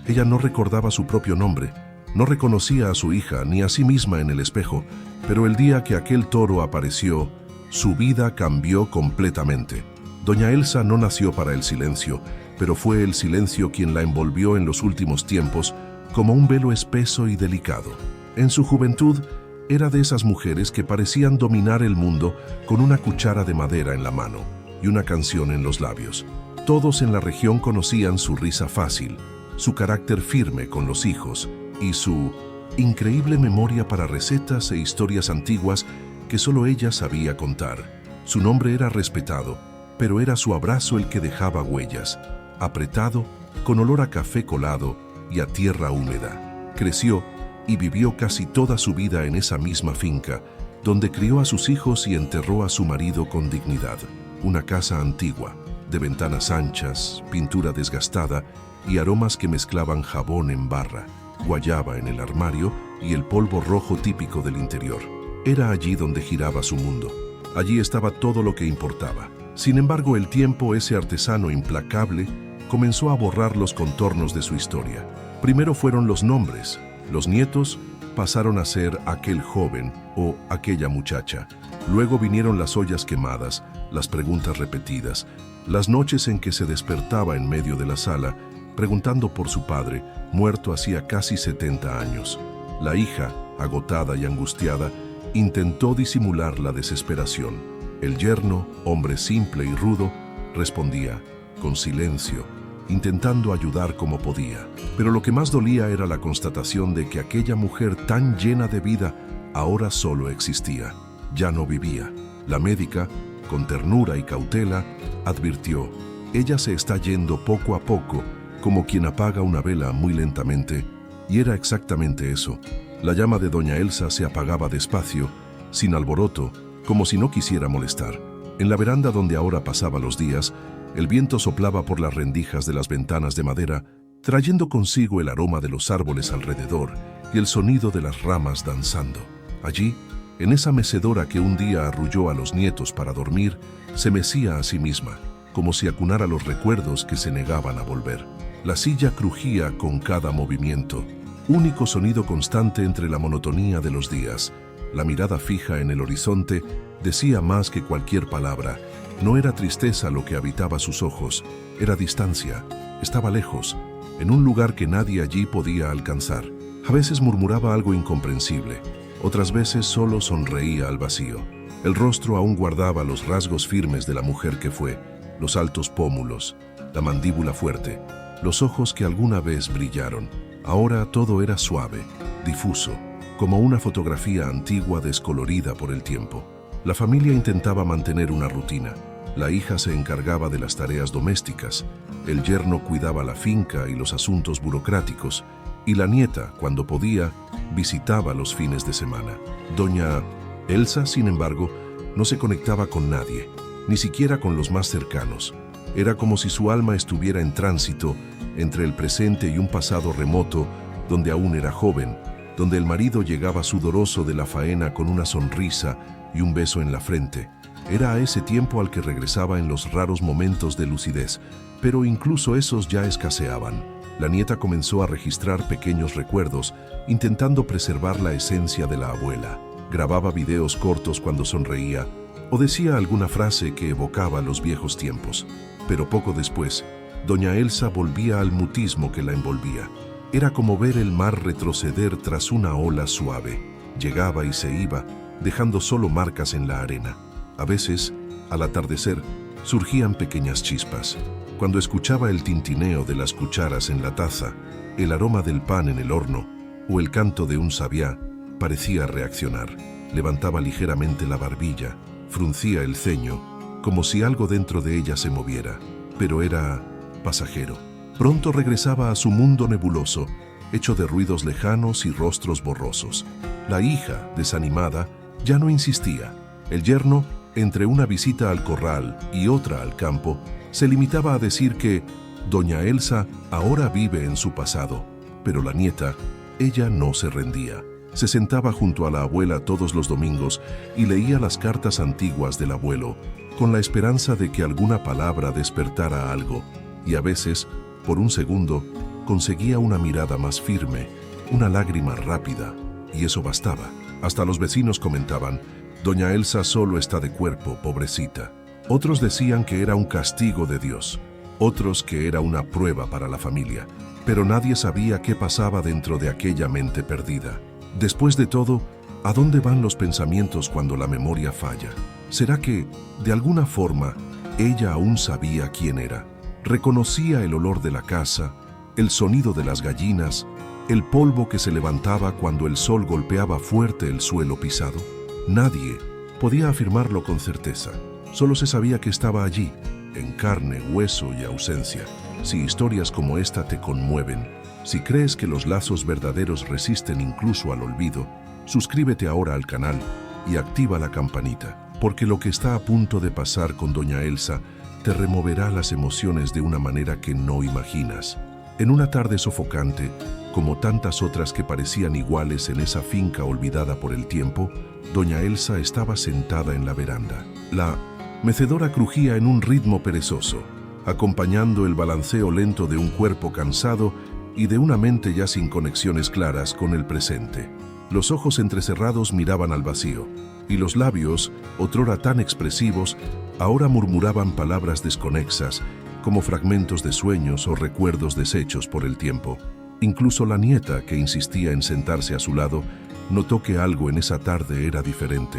Ella no recordaba su propio nombre, no reconocía a su hija ni a sí misma en el espejo, pero el día que aquel toro apareció, su vida cambió completamente. Doña Elsa no nació para el silencio, pero fue el silencio quien la envolvió en los últimos tiempos como un velo espeso y delicado. En su juventud, era de esas mujeres que parecían dominar el mundo con una cuchara de madera en la mano y una canción en los labios. Todos en la región conocían su risa fácil, su carácter firme con los hijos y su increíble memoria para recetas e historias antiguas que solo ella sabía contar. Su nombre era respetado, pero era su abrazo el que dejaba huellas, apretado, con olor a café colado y a tierra húmeda. Creció y vivió casi toda su vida en esa misma finca, donde crió a sus hijos y enterró a su marido con dignidad. Una casa antigua, de ventanas anchas, pintura desgastada y aromas que mezclaban jabón en barra, guayaba en el armario y el polvo rojo típico del interior. Era allí donde giraba su mundo. Allí estaba todo lo que importaba. Sin embargo, el tiempo, ese artesano implacable, comenzó a borrar los contornos de su historia. Primero fueron los nombres. Los nietos pasaron a ser aquel joven o aquella muchacha. Luego vinieron las ollas quemadas, las preguntas repetidas, las noches en que se despertaba en medio de la sala, preguntando por su padre, muerto hacía casi 70 años. La hija, agotada y angustiada, intentó disimular la desesperación. El yerno, hombre simple y rudo, respondía, con silencio, intentando ayudar como podía. Pero lo que más dolía era la constatación de que aquella mujer tan llena de vida ahora solo existía, ya no vivía. La médica, con ternura y cautela, advirtió, ella se está yendo poco a poco, como quien apaga una vela muy lentamente, y era exactamente eso. La llama de doña Elsa se apagaba despacio, sin alboroto, como si no quisiera molestar. En la veranda donde ahora pasaba los días, el viento soplaba por las rendijas de las ventanas de madera, trayendo consigo el aroma de los árboles alrededor y el sonido de las ramas danzando. Allí, en esa mecedora que un día arrulló a los nietos para dormir, se mecía a sí misma, como si acunara los recuerdos que se negaban a volver. La silla crujía con cada movimiento, único sonido constante entre la monotonía de los días. La mirada fija en el horizonte decía más que cualquier palabra. No era tristeza lo que habitaba sus ojos, era distancia. Estaba lejos, en un lugar que nadie allí podía alcanzar. A veces murmuraba algo incomprensible, otras veces solo sonreía al vacío. El rostro aún guardaba los rasgos firmes de la mujer que fue, los altos pómulos, la mandíbula fuerte, los ojos que alguna vez brillaron. Ahora todo era suave, difuso, como una fotografía antigua descolorida por el tiempo. La familia intentaba mantener una rutina. La hija se encargaba de las tareas domésticas, el yerno cuidaba la finca y los asuntos burocráticos, y la nieta, cuando podía, visitaba los fines de semana. Doña Elsa, sin embargo, no se conectaba con nadie, ni siquiera con los más cercanos. Era como si su alma estuviera en tránsito entre el presente y un pasado remoto, donde aún era joven, donde el marido llegaba sudoroso de la faena con una sonrisa y un beso en la frente. Era a ese tiempo al que regresaba en los raros momentos de lucidez, pero incluso esos ya escaseaban. La nieta comenzó a registrar pequeños recuerdos, intentando preservar la esencia de la abuela. Grababa videos cortos cuando sonreía o decía alguna frase que evocaba los viejos tiempos. Pero poco después, doña Elsa volvía al mutismo que la envolvía. Era como ver el mar retroceder tras una ola suave. Llegaba y se iba, dejando solo marcas en la arena. A veces, al atardecer, surgían pequeñas chispas. Cuando escuchaba el tintineo de las cucharas en la taza, el aroma del pan en el horno o el canto de un sabiá, parecía reaccionar. Levantaba ligeramente la barbilla, fruncía el ceño, como si algo dentro de ella se moviera, pero era pasajero. Pronto regresaba a su mundo nebuloso, hecho de ruidos lejanos y rostros borrosos. La hija, desanimada, ya no insistía. El yerno, entre una visita al corral y otra al campo, se limitaba a decir que doña Elsa ahora vive en su pasado, pero la nieta, ella no se rendía. Se sentaba junto a la abuela todos los domingos y leía las cartas antiguas del abuelo, con la esperanza de que alguna palabra despertara algo, y a veces, por un segundo, conseguía una mirada más firme, una lágrima rápida, y eso bastaba. Hasta los vecinos comentaban: «Doña Elsa solo está de cuerpo, pobrecita». Otros decían que era un castigo de Dios, otros que era una prueba para la familia, pero nadie sabía qué pasaba dentro de aquella mente perdida. Después de todo, ¿a dónde van los pensamientos cuando la memoria falla? ¿Será que, de alguna forma, ella aún sabía quién era? Reconocía el olor de la casa, el sonido de las gallinas, el polvo que se levantaba cuando el sol golpeaba fuerte el suelo pisado. Nadie podía afirmarlo con certeza. Solo se sabía que estaba allí, en carne, hueso y ausencia. Si historias como esta te conmueven, si crees que los lazos verdaderos resisten incluso al olvido, suscríbete ahora al canal y activa la campanita, porque lo que está a punto de pasar con doña Elsa te removerá las emociones de una manera que no imaginas. En una tarde sofocante, como tantas otras que parecían iguales en esa finca olvidada por el tiempo, doña Elsa estaba sentada en la veranda. La mecedora crujía en un ritmo perezoso, acompañando el balanceo lento de un cuerpo cansado y de una mente ya sin conexiones claras con el presente. Los ojos entrecerrados miraban al vacío, y los labios, otrora tan expresivos, ahora murmuraban palabras desconexas, como fragmentos de sueños o recuerdos deshechos por el tiempo. Incluso la nieta, que insistía en sentarse a su lado, notó que algo en esa tarde era diferente.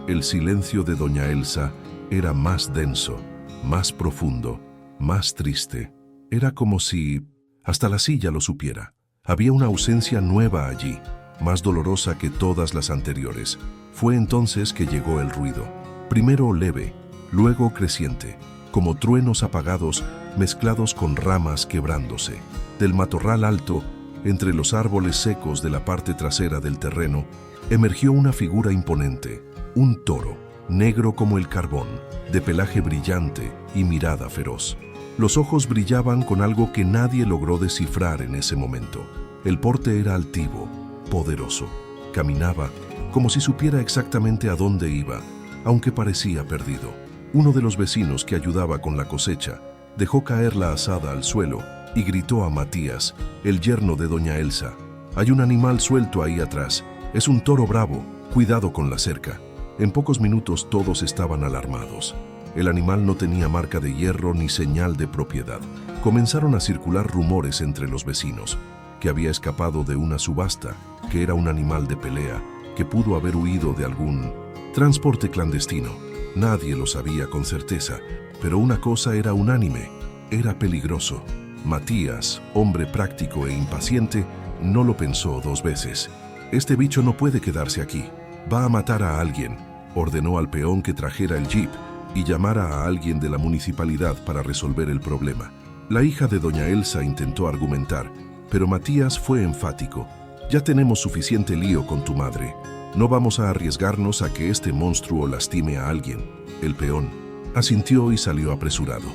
El silencio de doña Elsa era más denso, más profundo, más triste. Era como si hasta la silla lo supiera. Había una ausencia nueva allí, más dolorosa que todas las anteriores. Fue entonces que llegó el ruido. Primero leve, luego creciente, como truenos apagados mezclados con ramas quebrándose. Del matorral alto, entre los árboles secos de la parte trasera del terreno, emergió una figura imponente, un toro, negro como el carbón, de pelaje brillante y mirada feroz. Los ojos brillaban con algo que nadie logró descifrar en ese momento. El porte era altivo, poderoso. Caminaba como si supiera exactamente a dónde iba, aunque parecía perdido. Uno de los vecinos que ayudaba con la cosecha dejó caer la azada al suelo y gritó a Matías, el yerno de doña Elsa: «Hay un animal suelto ahí atrás. Es un toro bravo. Cuidado con la cerca». En pocos minutos todos estaban alarmados. El animal no tenía marca de hierro ni señal de propiedad. Comenzaron a circular rumores entre los vecinos, que había escapado de una subasta, que era un animal de pelea, que pudo haber huido de algún transporte clandestino. Nadie lo sabía con certeza, pero una cosa era unánime: era peligroso. Matías, hombre práctico e impaciente, no lo pensó dos veces. «Este bicho no puede quedarse aquí. Va a matar a alguien», ordenó al peón que trajera el jeep y llamara a alguien de la municipalidad para resolver el problema. La hija de doña Elsa intentó argumentar, pero Matías fue enfático: «Ya tenemos suficiente lío con tu madre. No vamos a arriesgarnos a que este monstruo lastime a alguien». El peón asintió y salió apresurado.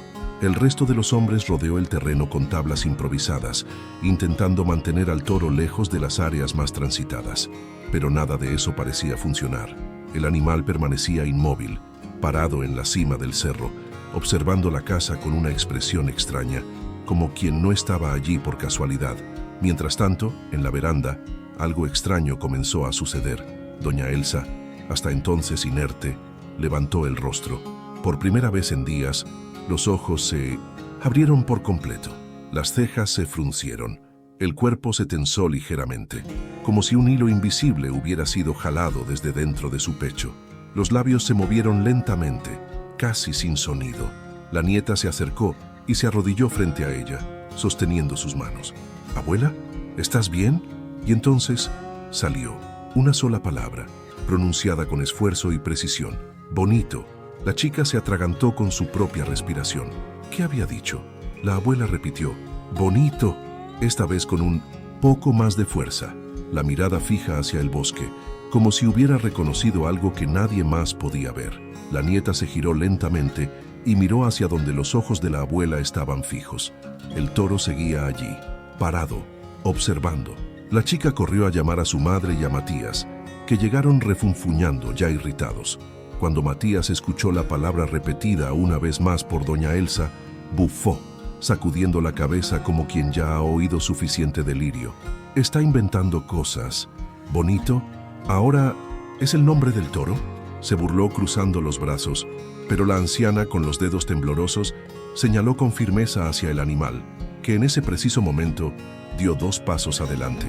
El resto de los hombres rodeó el terreno con tablas improvisadas, intentando mantener al toro lejos de las áreas más transitadas. Pero nada de eso parecía funcionar. El animal permanecía inmóvil, parado en la cima del cerro, observando la casa con una expresión extraña, como quien no estaba allí por casualidad. Mientras tanto, en la veranda, algo extraño comenzó a suceder. Doña Elsa, hasta entonces inerte, levantó el rostro. Por primera vez en días, los ojos se abrieron por completo. Las cejas se fruncieron. El cuerpo se tensó ligeramente, como si un hilo invisible hubiera sido jalado desde dentro de su pecho. Los labios se movieron lentamente, casi sin sonido. La nieta se acercó y se arrodilló frente a ella, sosteniendo sus manos. «¿Abuela? ¿Estás bien?». Y entonces salió una sola palabra, pronunciada con esfuerzo y precisión: «Bonito». La chica se atragantó con su propia respiración. ¿Qué había dicho? La abuela repitió: «Bonito», esta vez con un poco más de fuerza, la mirada fija hacia el bosque, como si hubiera reconocido algo que nadie más podía ver. La nieta se giró lentamente y miró hacia donde los ojos de la abuela estaban fijos. El toro seguía allí, parado, observando. La chica corrió a llamar a su madre y a Matías, que llegaron refunfuñando, ya irritados. Cuando Matías escuchó la palabra repetida una vez más por doña Elsa, bufó. sacudiendo la cabeza como quien ya ha oído suficiente delirio. Está inventando cosas. ¿Bonito? ¿Ahora es el nombre del toro? Se burló cruzando los brazos, pero la anciana, con los dedos temblorosos, señaló con firmeza hacia el animal, que en ese preciso momento dio 2 pasos adelante.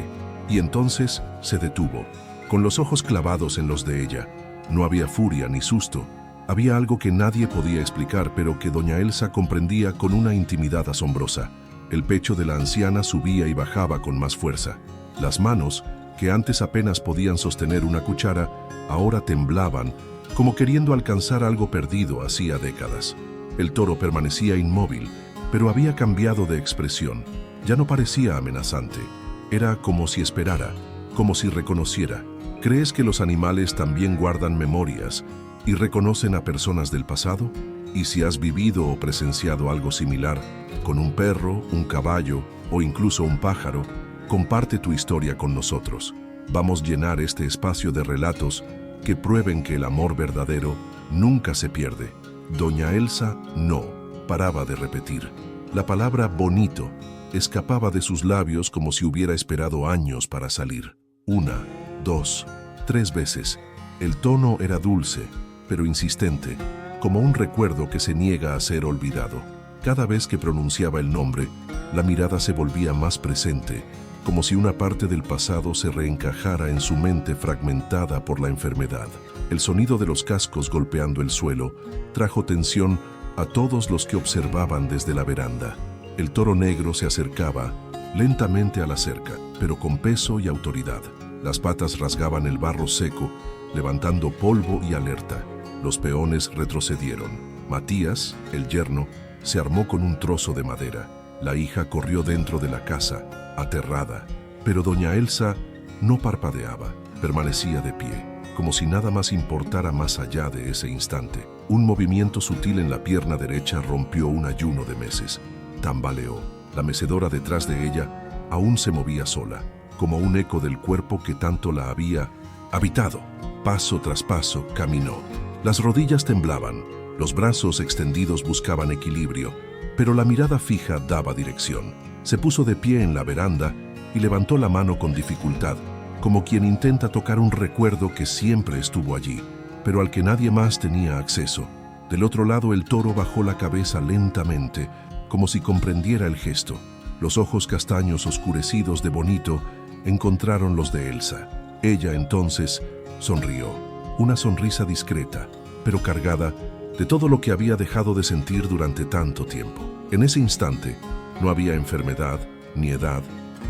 Y entonces se detuvo, con los ojos clavados en los de ella. No había furia ni susto. Había algo que nadie podía explicar, pero que doña Elsa comprendía con una intimidad asombrosa. El pecho de la anciana subía y bajaba con más fuerza. Las manos, que antes apenas podían sostener una cuchara, ahora temblaban, como queriendo alcanzar algo perdido hacía décadas. El toro permanecía inmóvil, pero había cambiado de expresión. Ya no parecía amenazante. Era como si esperara, como si reconociera. ¿Crees que los animales también guardan memorias y reconocen a personas del pasado? Y si has vivido o presenciado algo similar, con un perro, un caballo o incluso un pájaro, comparte tu historia con nosotros. Vamos a llenar este espacio de relatos que prueben que el amor verdadero nunca se pierde. Doña Elsa no paraba de repetir. La palabra bonito escapaba de sus labios como si hubiera esperado años para salir. 1, 2, 3 veces. El tono era dulce, pero insistente, como un recuerdo que se niega a ser olvidado. Cada vez que pronunciaba el nombre, la mirada se volvía más presente, como si una parte del pasado se reencajara en su mente fragmentada por la enfermedad. El sonido de los cascos golpeando el suelo trajo tensión a todos los que observaban desde la veranda. El toro negro se acercaba lentamente a la cerca, pero con peso y autoridad. Las patas rasgaban el barro seco, levantando polvo y alerta. Los peones retrocedieron. Matías, el yerno, se armó con un trozo de madera. La hija corrió dentro de la casa, aterrada, pero doña Elsa no parpadeaba, permanecía de pie, como si nada más importara más allá de ese instante. Un movimiento sutil en la pierna derecha rompió un ayuno de meses. Tambaleó. La mecedora detrás de ella aún se movía sola, como un eco del cuerpo que tanto la había habitado. Paso tras paso caminó. Las rodillas temblaban, los brazos extendidos buscaban equilibrio, pero la mirada fija daba dirección. Se puso de pie en la veranda y levantó la mano con dificultad, como quien intenta tocar un recuerdo que siempre estuvo allí, pero al que nadie más tenía acceso. Del otro lado el toro bajó la cabeza lentamente, como si comprendiera el gesto. Los ojos castaños oscurecidos de Bonito encontraron los de Elsa. Ella entonces sonrió, una sonrisa discreta, pero cargada de todo lo que había dejado de sentir durante tanto tiempo. En ese instante no había enfermedad, ni edad,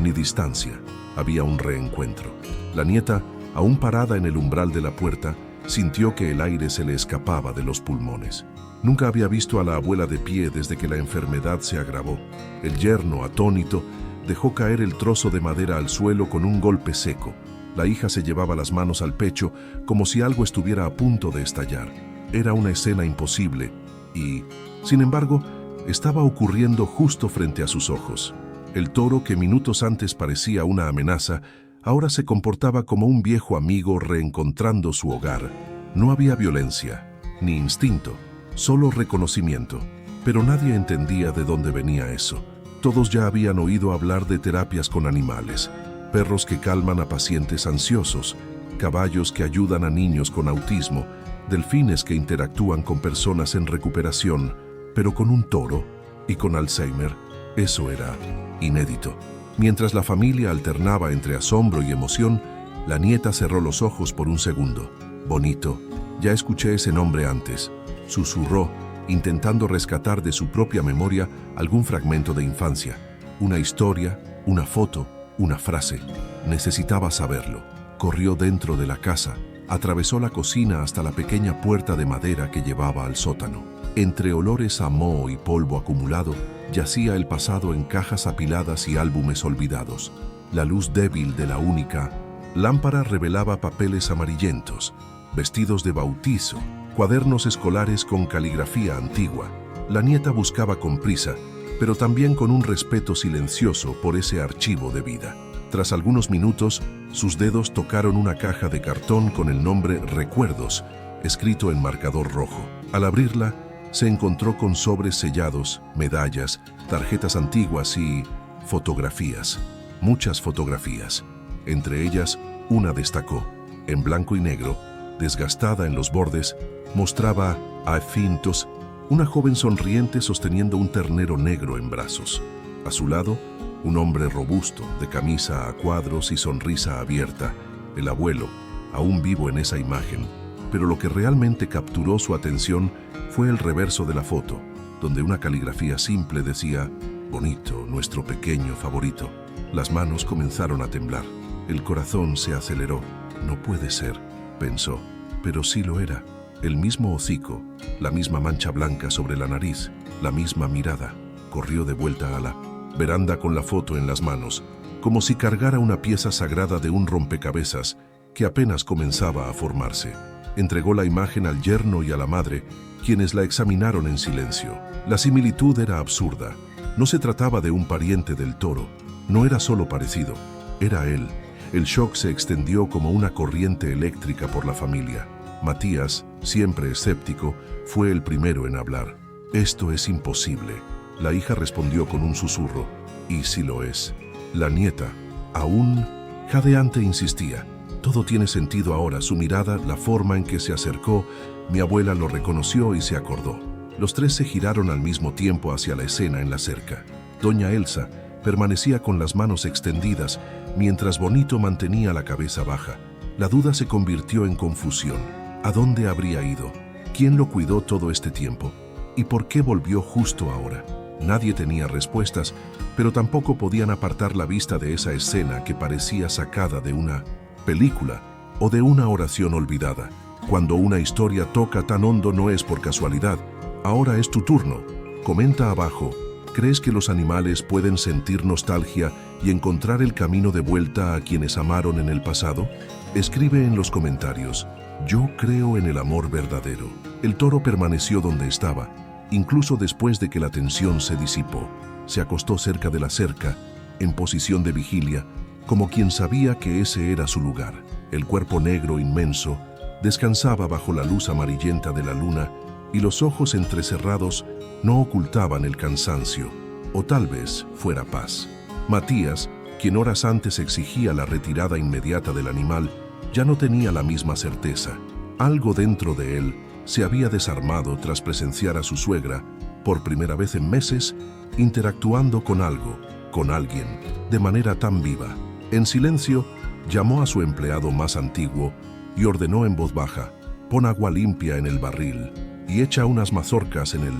ni distancia. Había un reencuentro. La nieta, aún parada en el umbral de la puerta, sintió que el aire se le escapaba de los pulmones. Nunca había visto a la abuela de pie desde que la enfermedad se agravó. El yerno, atónito, dejó caer el trozo de madera al suelo con un golpe seco. La hija se llevaba las manos al pecho como si algo estuviera a punto de estallar. Era una escena imposible y, sin embargo, estaba ocurriendo justo frente a sus ojos. El toro, que minutos antes parecía una amenaza, ahora se comportaba como un viejo amigo reencontrando su hogar. No había violencia, ni instinto, solo reconocimiento. Pero nadie entendía de dónde venía eso. Todos ya habían oído hablar de terapias con animales, perros que calman a pacientes ansiosos, caballos que ayudan a niños con autismo, delfines que interactúan con personas en recuperación, pero con un toro y con Alzheimer, eso era inédito. Mientras la familia alternaba entre asombro y emoción, la nieta cerró los ojos por un segundo. Bonito, ya escuché ese nombre antes, susurró, intentando rescatar de su propia memoria algún fragmento de infancia, una historia, una foto, una frase. Necesitaba saberlo. Corrió dentro de la casa, atravesó la cocina hasta la pequeña puerta de madera que llevaba al sótano. Entre olores a moho y polvo acumulado, yacía el pasado en cajas apiladas y álbumes olvidados. La luz débil de la única lámpara revelaba papeles amarillentos, vestidos de bautizo, cuadernos escolares con caligrafía antigua. La nieta buscaba con prisa, pero también con un respeto silencioso por ese archivo de vida. Tras algunos minutos, sus dedos tocaron una caja de cartón con el nombre Recuerdos, escrito en marcador rojo. Al abrirla, se encontró con sobres sellados, medallas, tarjetas antiguas y fotografías. Muchas fotografías. Entre ellas, una destacó. En blanco y negro, desgastada en los bordes, mostraba a Fintos, una joven sonriente sosteniendo un ternero negro en brazos. A su lado, un hombre robusto, de camisa a cuadros y sonrisa abierta, el abuelo, aún vivo en esa imagen. Pero lo que realmente capturó su atención fue el reverso de la foto, donde una caligrafía simple decía: «Bonito, nuestro pequeño favorito». Las manos comenzaron a temblar. El corazón se aceleró. «No puede ser», pensó, pero sí lo era. El mismo hocico, la misma mancha blanca sobre la nariz, la misma mirada. Corrió de vuelta a la veranda con la foto en las manos, como si cargara una pieza sagrada de un rompecabezas que apenas comenzaba a formarse. Entregó la imagen al yerno y a la madre, quienes la examinaron en silencio. La similitud era absurda. No se trataba de un pariente del Toro. No era solo parecido, era él. El shock se extendió como una corriente eléctrica por la familia. Matías, siempre escéptico, fue el primero en hablar. «Esto es imposible», la hija respondió con un susurro. «Y sí lo es». La nieta, aún jadeante, insistía. «Todo tiene sentido ahora, su mirada, la forma en que se acercó». Mi abuela lo reconoció y se acordó. Los tres se giraron al mismo tiempo hacia la escena en la cerca. Doña Elsa permanecía con las manos extendidas, mientras Bonito mantenía la cabeza baja. La duda se convirtió en confusión. ¿A dónde habría ido? ¿Quién lo cuidó todo este tiempo? ¿Y por qué volvió justo ahora? Nadie tenía respuestas, pero tampoco podían apartar la vista de esa escena que parecía sacada de una película o de una oración olvidada. Cuando una historia toca tan hondo no es por casualidad. Ahora es tu turno. Comenta abajo. ¿Crees que los animales pueden sentir nostalgia y encontrar el camino de vuelta a quienes amaron en el pasado? Escribe en los comentarios. Yo creo en el amor verdadero. El toro permaneció donde estaba, incluso después de que la tensión se disipó. Se acostó cerca de la cerca, en posición de vigilia, como quien sabía que ese era su lugar. El cuerpo negro inmenso descansaba bajo la luz amarillenta de la luna y los ojos entrecerrados no ocultaban el cansancio, o tal vez fuera paz. Matías, quien horas antes exigía la retirada inmediata del animal, ya no tenía la misma certeza. Algo dentro de él se había desarmado tras presenciar a su suegra, por primera vez en meses, interactuando con algo, con alguien, de manera tan viva. En silencio, llamó a su empleado más antiguo y ordenó en voz baja: «Pon agua limpia en el barril y echa unas mazorcas en el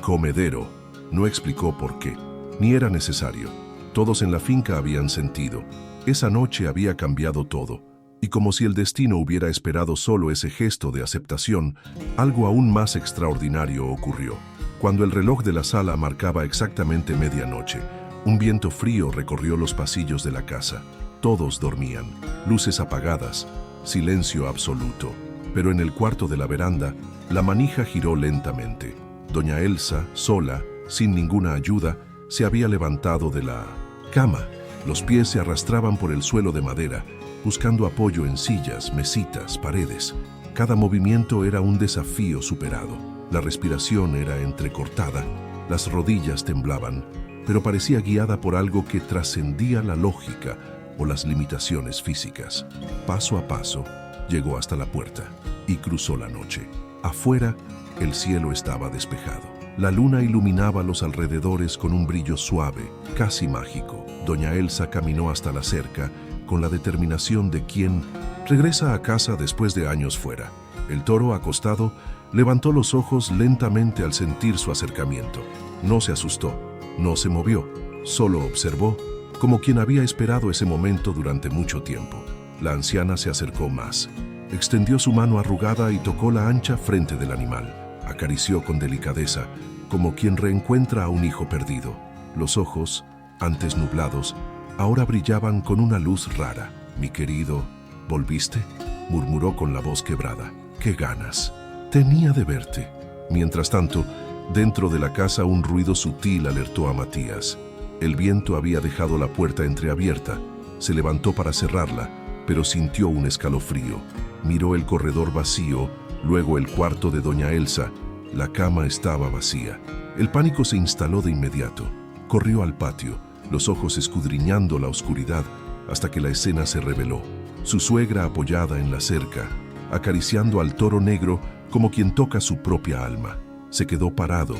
comedero». No explicó por qué, ni era necesario. Todos en la finca habían sentido. Esa noche había cambiado todo. Y como si el destino hubiera esperado solo ese gesto de aceptación, algo aún más extraordinario ocurrió. Cuando el reloj de la sala marcaba exactamente medianoche, un viento frío recorrió los pasillos de la casa. Todos dormían, luces apagadas, silencio absoluto. Pero en el cuarto de la veranda, la manija giró lentamente. Doña Elsa, sola, sin ninguna ayuda, se había levantado de la cama. Los pies se arrastraban por el suelo de madera, buscando apoyo en sillas, mesitas, paredes. Cada movimiento era un desafío superado. La respiración era entrecortada, las rodillas temblaban, pero parecía guiada por algo que trascendía la lógica o las limitaciones físicas. Paso a paso, llegó hasta la puerta y cruzó la noche. Afuera, el cielo estaba despejado. La luna iluminaba los alrededores con un brillo suave, casi mágico. Doña Elsa caminó hasta la cerca con la determinación de quien regresa a casa después de años fuera. El toro, acostado, levantó los ojos lentamente al sentir su acercamiento. No se asustó, no se movió, solo observó, como quien había esperado ese momento durante mucho tiempo. La anciana se acercó más. Extendió su mano arrugada y tocó la ancha frente del animal. Acarició con delicadeza, como quien reencuentra a un hijo perdido. Los ojos, antes nublados, ahora brillaban con una luz rara. «Mi querido, ¿volviste?», murmuró con la voz quebrada. «¡Qué ganas tenía de verte!». Mientras tanto, dentro de la casa un ruido sutil alertó a Matías. El viento había dejado la puerta entreabierta. Se levantó para cerrarla, pero sintió un escalofrío. Miró el corredor vacío, luego el cuarto de Doña Elsa, La cama estaba vacía. El pánico se instaló de inmediato. Corrió al patio, los ojos escudriñando la oscuridad, hasta que la escena se reveló. Su suegra apoyada en la cerca, acariciando al toro negro como quien toca su propia alma. Se quedó parado,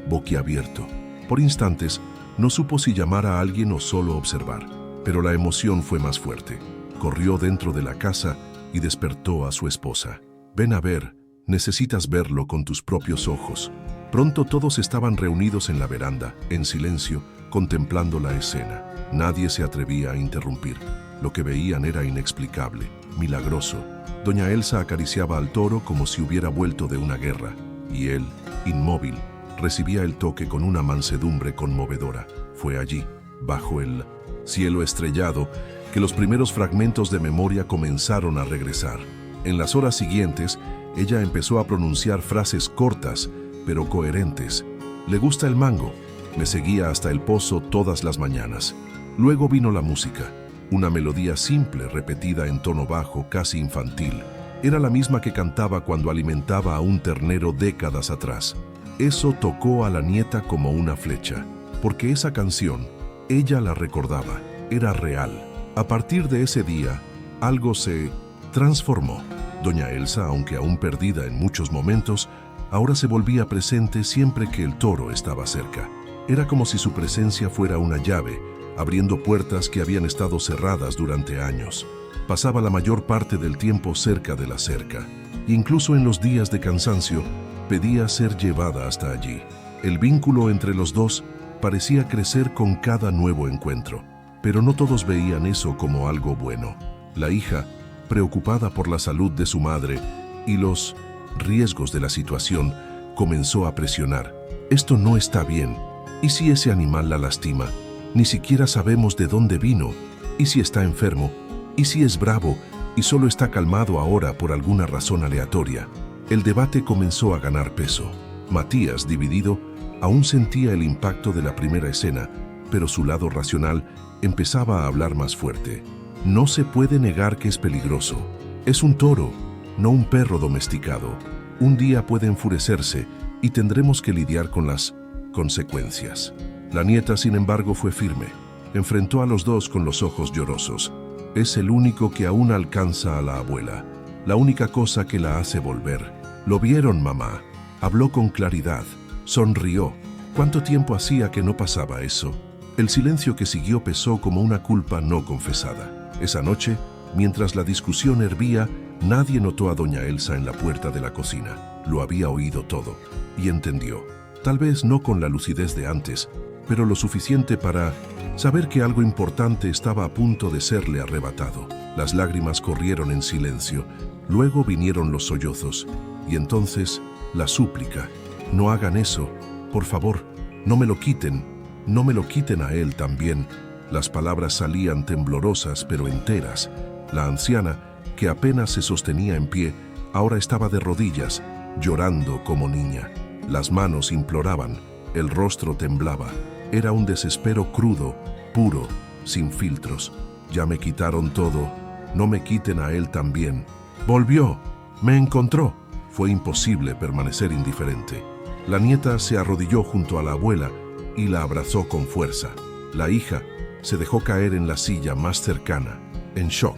boquiabierto. Por instantes, no supo si llamar a alguien o solo observar, pero la emoción fue más fuerte. Corrió dentro de la casa y despertó a su esposa. «Ven a ver, necesitas verlo con tus propios ojos». Pronto todos estaban reunidos en la veranda, en silencio, contemplando la escena. Nadie se atrevía a interrumpir. Lo que veían era inexplicable, milagroso. Doña Elsa acariciaba al toro como si hubiera vuelto de una guerra, y él, inmóvil, recibía el toque con una mansedumbre conmovedora. Fue allí, bajo el cielo estrellado, que los primeros fragmentos de memoria comenzaron a regresar. En las horas siguientes, ella empezó a pronunciar frases cortas, pero coherentes. «Le gusta el mango». Me seguía hasta el pozo todas las mañanas. Luego vino la música, una melodía simple, repetida en tono bajo, casi infantil. Era la misma que cantaba cuando alimentaba a un ternero décadas atrás. Eso tocó a la nieta como una flecha, porque esa canción, ella la recordaba, era real. A partir de ese día, algo se transformó. Doña Elsa, aunque aún perdida en muchos momentos, ahora se volvía presente siempre que el toro estaba cerca. Era como si su presencia fuera una llave, abriendo puertas que habían estado cerradas durante años. Pasaba la mayor parte del tiempo cerca de la cerca. Incluso en los días de cansancio, pedía ser llevada hasta allí. El vínculo entre los dos parecía crecer con cada nuevo encuentro. Pero no todos veían eso como algo bueno. La hija, preocupada por la salud de su madre y los riesgos de la situación, comenzó a presionar. «Esto no está bien. ¿Y si ese animal la lastima? Ni siquiera sabemos de dónde vino. ¿Y si está enfermo? ¿Y si es bravo y solo está calmado ahora por alguna razón aleatoria?» El debate comenzó a ganar peso. Matías, dividido, aún sentía el impacto de la primera escena, pero su lado racional empezaba a hablar más fuerte. «No se puede negar que es peligroso. Es un toro, no un perro domesticado. Un día puede enfurecerse y tendremos que lidiar con las consecuencias». La nieta, sin embargo, fue firme. Enfrentó a los dos con los ojos llorosos. «Es el único que aún alcanza a la abuela. La única cosa que la hace volver. ¿Lo vieron, mamá?». Habló con claridad. Sonrió. ¿Cuánto tiempo hacía que no pasaba eso? El silencio que siguió pesó como una culpa no confesada. Esa noche, mientras la discusión hervía, nadie notó a doña Elsa en la puerta de la cocina. Lo había oído todo y entendió. Tal vez no con la lucidez de antes, pero lo suficiente para saber que algo importante estaba a punto de serle arrebatado. Las lágrimas corrieron en silencio, luego vinieron los sollozos, y entonces la súplica. «No hagan eso, por favor, no me lo quiten, no me lo quiten a él también». Las palabras salían temblorosas pero enteras. La anciana, que apenas se sostenía en pie, ahora estaba de rodillas, llorando como niña. Las manos imploraban, el rostro temblaba. Era un desespero crudo, puro, sin filtros. «Ya me quitaron todo, no me quiten a él también». Volvió, me encontró. Fue imposible permanecer indiferente. La nieta se arrodilló junto a la abuela y la abrazó con fuerza. La hija se dejó caer en la silla más cercana, en shock.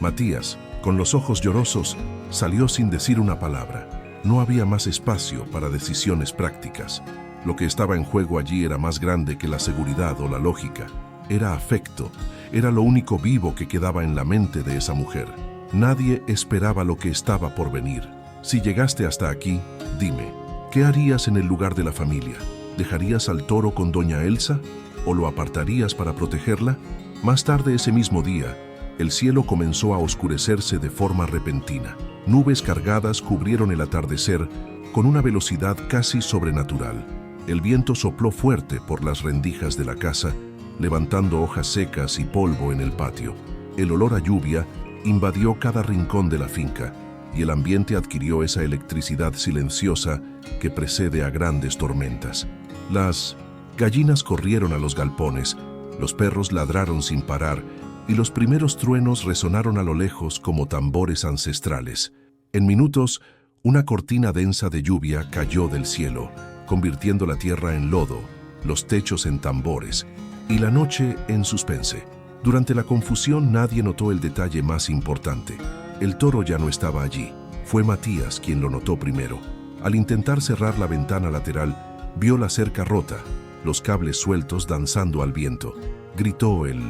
Matías, con los ojos llorosos, salió sin decir una palabra. No había más espacio para decisiones prácticas. Lo que estaba en juego allí era más grande que la seguridad o la lógica. Era afecto, era lo único vivo que quedaba en la mente de esa mujer. Nadie esperaba lo que estaba por venir. Si llegaste hasta aquí, dime, ¿qué harías en el lugar de la familia? ¿Dejarías al toro con doña Elsa? ¿O lo apartarías para protegerla? Más tarde ese mismo día, el cielo comenzó a oscurecerse de forma repentina. Nubes cargadas cubrieron el atardecer con una velocidad casi sobrenatural. El viento sopló fuerte por las rendijas de la casa, levantando hojas secas y polvo en el patio. El olor a lluvia invadió cada rincón de la finca, y el ambiente adquirió esa electricidad silenciosa que precede a grandes tormentas. Las gallinas corrieron a los galpones, los perros ladraron sin parar, y los primeros truenos resonaron a lo lejos como tambores ancestrales. En minutos, Una cortina densa de lluvia cayó del cielo, convirtiendo la tierra en lodo, los techos en tambores y la noche en suspense. Durante la confusión nadie notó el detalle más importante. El toro ya no estaba allí. Fue Matías quien lo notó primero. Al intentar cerrar la ventana lateral, vio la cerca rota, los cables sueltos danzando al viento. Gritó el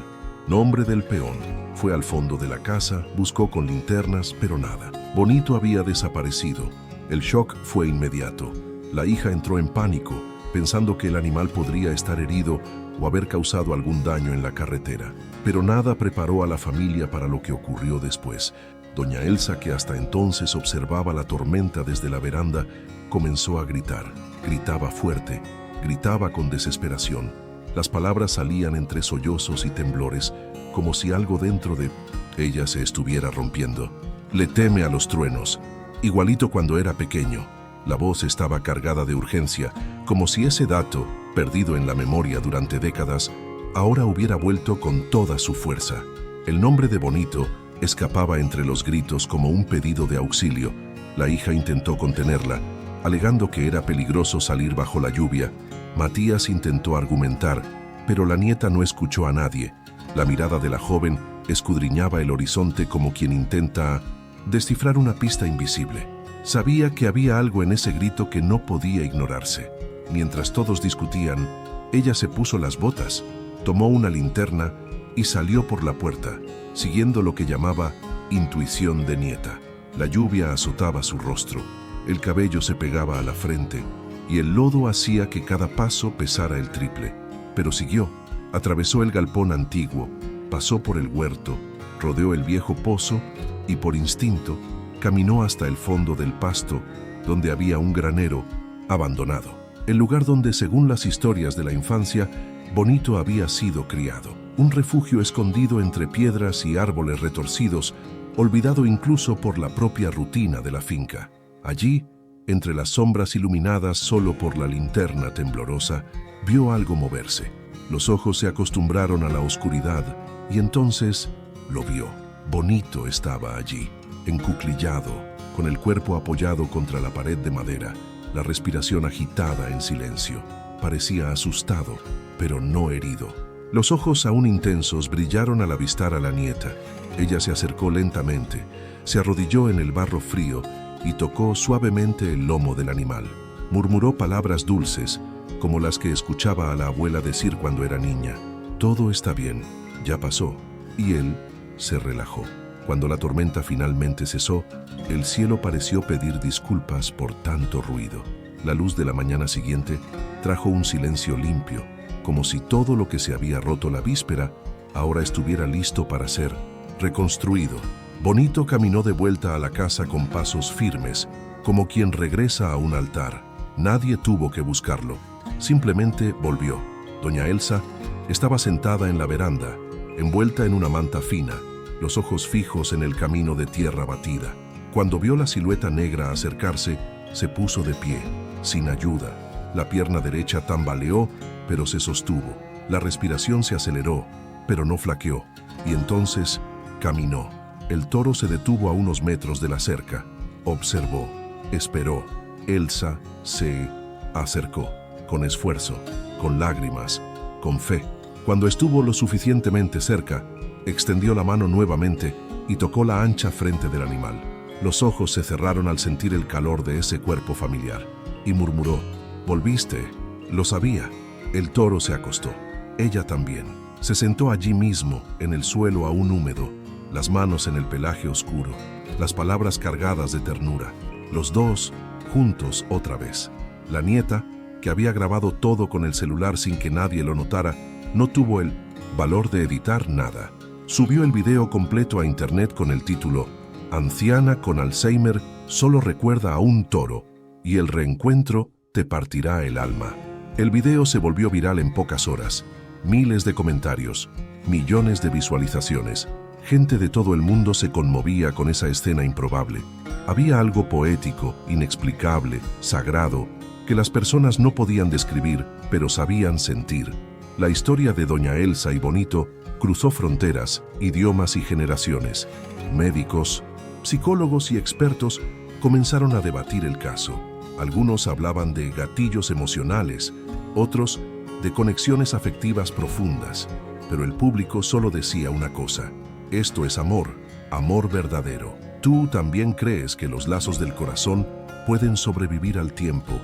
nombre del peón. Fue al fondo de la casa, buscó con linternas, pero nada. Bonito había desaparecido. El shock fue inmediato. La hija entró en pánico, pensando que el animal podría estar herido o haber causado algún daño en la carretera. Pero nada preparó a la familia para lo que ocurrió después. Doña Elsa, que hasta entonces observaba la tormenta desde la veranda, comenzó a gritar. Gritaba fuerte, gritaba con desesperación. Las palabras salían entre sollozos y temblores, como si algo dentro de ella se estuviera rompiendo. Le teme a los truenos, igualito cuando era pequeño. La voz estaba cargada de urgencia, como si ese dato, perdido en la memoria durante décadas, ahora hubiera vuelto con toda su fuerza. El nombre de Bonito escapaba entre los gritos como un pedido de auxilio. La hija intentó contenerla, alegando que era peligroso salir bajo la lluvia. Matías intentó argumentar, pero la nieta no escuchó a nadie. La mirada de la joven escudriñaba el horizonte como quien intenta descifrar una pista invisible. Sabía que había algo en ese grito que no podía ignorarse. Mientras todos discutían, ella se puso las botas, tomó una linterna y salió por la puerta, siguiendo lo que llamaba intuición de nieta. La lluvia azotaba su rostro, el cabello se pegaba a la frente y el lodo hacía que cada paso pesara el triple. Pero siguió, atravesó el galpón antiguo, pasó por el huerto, rodeó el viejo pozo y por instinto caminó hasta el fondo del pasto, donde había un granero abandonado. El lugar donde, según las historias de la infancia, Bonito había sido criado. Un refugio escondido entre piedras y árboles retorcidos, olvidado incluso por la propia rutina de la finca. Allí, entre las sombras iluminadas solo por la linterna temblorosa, vio algo moverse. Los ojos se acostumbraron a la oscuridad y entonces lo vio. Bonito estaba allí, encuclillado, con el cuerpo apoyado contra la pared de madera, la respiración agitada en silencio. Parecía asustado, pero no herido. Los ojos aún intensos brillaron al avistar a la nieta. Ella se acercó lentamente, se arrodilló en el barro frío y tocó suavemente el lomo del animal. Murmuró palabras dulces, como las que escuchaba a la abuela decir cuando era niña. Todo está bien, ya pasó. Y él se relajó. Cuando la tormenta finalmente cesó, el cielo pareció pedir disculpas por tanto ruido. La luz de la mañana siguiente trajo un silencio limpio, como si todo lo que se había roto la víspera ahora estuviera listo para ser reconstruido. Bonito caminó de vuelta a la casa con pasos firmes, como quien regresa a un altar. Nadie tuvo que buscarlo, simplemente volvió. Doña Elsa estaba sentada en la veranda, envuelta en una manta fina, los ojos fijos en el camino de tierra batida. Cuando vio la silueta negra acercarse, se puso de pie, sin ayuda. La pierna derecha tambaleó, pero se sostuvo. La respiración se aceleró, pero no flaqueó. Y entonces caminó. El toro se detuvo a unos metros de la cerca. Observó, esperó. Elsa se acercó, con esfuerzo, con lágrimas, con fe. Cuando estuvo lo suficientemente cerca, extendió la mano nuevamente y tocó la ancha frente del animal. Los ojos se cerraron al sentir el calor de ese cuerpo familiar, y murmuró, «Volviste, lo sabía». El toro se acostó. Ella también. Se sentó allí mismo, en el suelo aún húmedo, las manos en el pelaje oscuro, las palabras cargadas de ternura. Los dos, juntos otra vez. La nieta, que había grabado todo con el celular sin que nadie lo notara, no tuvo el valor de editar nada. Subió el video completo a internet con el título «Anciana con Alzheimer solo recuerda a un toro y el reencuentro te partirá el alma». El video se volvió viral en pocas horas. Miles de comentarios, millones de visualizaciones. Gente de todo el mundo se conmovía con esa escena improbable. Había algo poético, inexplicable, sagrado, que las personas no podían describir, pero sabían sentir. La historia de Doña Elsa y Bonito cruzó fronteras, idiomas y generaciones. Médicos, psicólogos y expertos comenzaron a debatir el caso. Algunos hablaban de gatillos emocionales, otros de conexiones afectivas profundas, pero el público solo decía una cosa: esto es amor, amor verdadero. ¿Tú también crees que los lazos del corazón pueden sobrevivir al tiempo,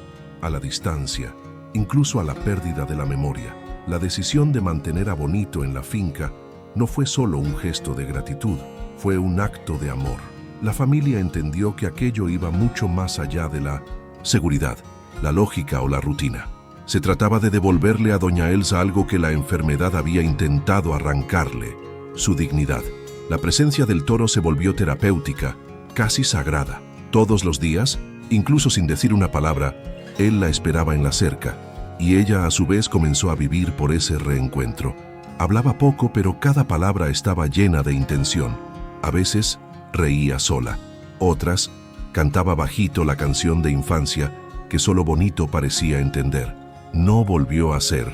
a la distancia, incluso a la pérdida de la memoria? La decisión de mantener a Bonito en la finca no fue solo un gesto de gratitud, fue un acto de amor. La familia entendió que aquello iba mucho más allá de la seguridad, la lógica o la rutina. Se trataba de devolverle a doña Elsa algo que la enfermedad había intentado arrancarle: su dignidad. La presencia del toro se volvió terapéutica, casi sagrada. Todos los días, incluso sin decir una palabra, él la esperaba en la cerca, y ella a su vez comenzó a vivir por ese reencuentro. Hablaba poco, pero cada palabra estaba llena de intención. A veces reía sola, otras cantaba bajito la canción de infancia que solo Bonito parecía entender. No volvió a ser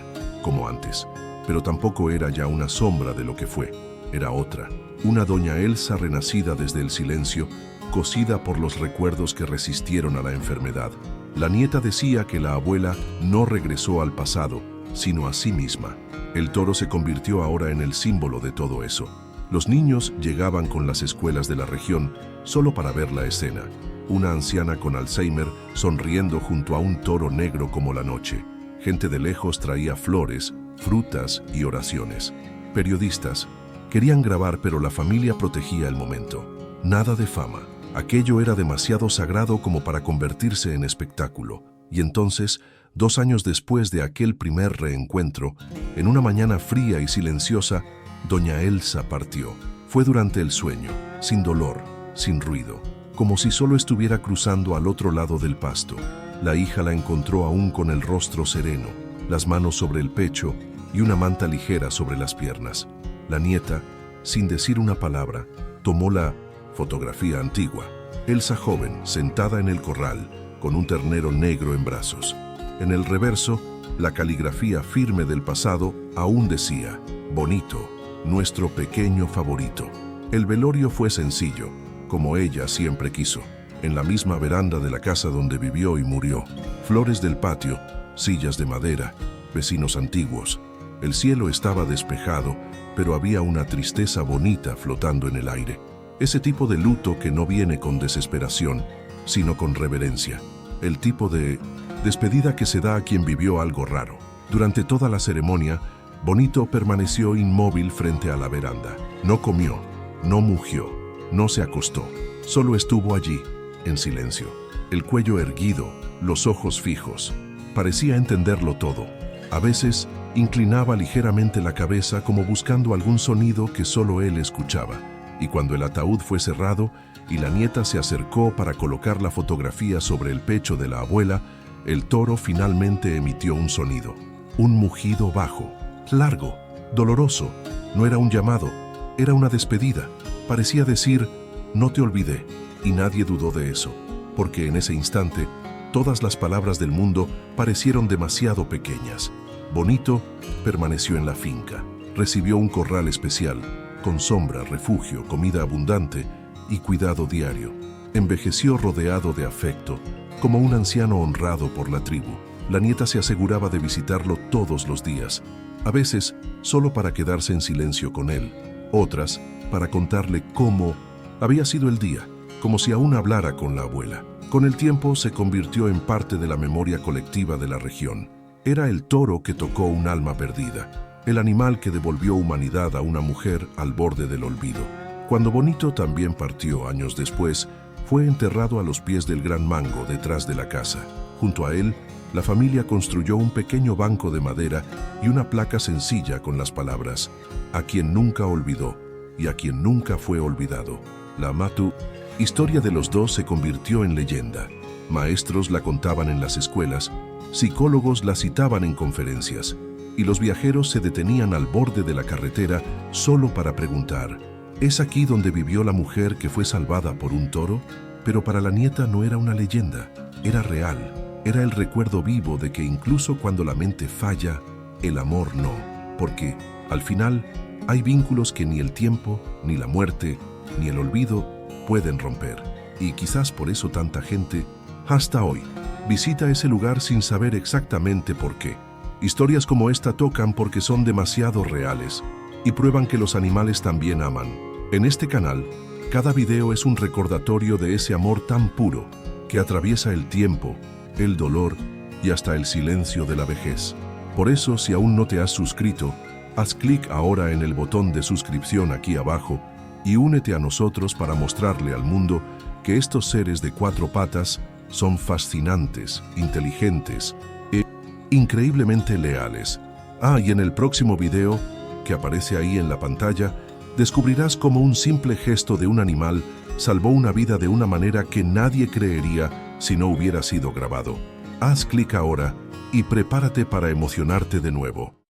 como antes, pero tampoco era ya una sombra de lo que fue. Era otra, una doña Elsa renacida desde el silencio, cosida por los recuerdos que resistieron a la enfermedad. La nieta decía que la abuela no regresó al pasado, sino a sí misma. El toro se convirtió ahora en el símbolo de todo eso. Los niños llegaban con las escuelas de la región solo para ver la escena. Una anciana con Alzheimer sonriendo junto a un toro negro como la noche. Gente de lejos traía flores, frutas y oraciones. Periodistas querían grabar, pero la familia protegía el momento. Nada de fama. Aquello era demasiado sagrado como para convertirse en espectáculo. Y entonces, 2 años después de aquel primer reencuentro, en una mañana fría y silenciosa, doña Elsa partió. Fue durante el sueño, sin dolor, sin ruido, como si solo estuviera cruzando al otro lado del pasto. La hija la encontró aún con el rostro sereno, las manos sobre el pecho y una manta ligera sobre las piernas. La nieta, sin decir una palabra, tomó la fotografía antigua. Elsa joven, sentada en el corral, con un ternero negro en brazos. En el reverso, la caligrafía firme del pasado aún decía: Bonito, nuestro pequeño favorito. El velorio fue sencillo, como ella siempre quiso, en la misma veranda de la casa donde vivió y murió. Flores del patio, sillas de madera, vecinos antiguos. El cielo estaba despejado, pero había una tristeza bonita flotando en el aire. Ese tipo de luto que no viene con desesperación, sino con reverencia. El tipo de despedida que se da a quien vivió algo raro. Durante toda la ceremonia, Bonito permaneció inmóvil frente a la veranda. No comió, no mugió, no se acostó. Solo estuvo allí, en silencio. El cuello erguido, los ojos fijos. Parecía entenderlo todo. A veces, inclinaba ligeramente la cabeza como buscando algún sonido que solo él escuchaba. Y cuando el ataúd fue cerrado y la nieta se acercó para colocar la fotografía sobre el pecho de la abuela, el toro finalmente emitió un sonido. Un mugido bajo, largo, doloroso. No era un llamado, era una despedida. Parecía decir: no te olvidé. Y nadie dudó de eso, porque en ese instante todas las palabras del mundo parecieron demasiado pequeñas. Bonito permaneció en la finca. Recibió un corral especial, con sombra, refugio, comida abundante y cuidado diario. Envejeció rodeado de afecto, como un anciano honrado por la tribu. La nieta se aseguraba de visitarlo todos los días, a veces solo para quedarse en silencio con él, otras para contarle cómo había sido el día, como si aún hablara con la abuela. Con el tiempo se convirtió en parte de la memoria colectiva de la región. Era el toro que tocó un alma perdida, el animal que devolvió humanidad a una mujer al borde del olvido. Cuando Bonito también partió años después, fue enterrado a los pies del Gran Mango detrás de la casa. Junto a él, la familia construyó un pequeño banco de madera y una placa sencilla con las palabras: a quien nunca olvidó y a quien nunca fue olvidado. La Matu, historia de los dos, se convirtió en leyenda. Maestros la contaban en las escuelas, psicólogos la citaban en conferencias, y los viajeros se detenían al borde de la carretera solo para preguntar: ¿es aquí donde vivió la mujer que fue salvada por un toro? Pero para la nieta no era una leyenda, era real. Era el recuerdo vivo de que incluso cuando la mente falla, el amor no, porque, al final, hay vínculos que ni el tiempo, ni la muerte, ni el olvido pueden romper. y quizás por eso tanta gente, hasta hoy, visita ese lugar sin saber exactamente por qué. Historias como esta tocan porque son demasiado reales y prueban que los animales también aman. En este canal, cada video es un recordatorio de ese amor tan puro que atraviesa el tiempo, el dolor y hasta el silencio de la vejez. Por eso, si aún no te has suscrito, haz clic ahora en el botón de suscripción aquí abajo y únete a nosotros para mostrarle al mundo que estos seres de 4 patas son fascinantes, inteligentes e increíblemente leales. Y en el próximo video, que aparece ahí en la pantalla, descubrirás cómo un simple gesto de un animal salvó una vida de una manera que nadie creería si no hubiera sido grabado. Haz clic ahora y prepárate para emocionarte de nuevo.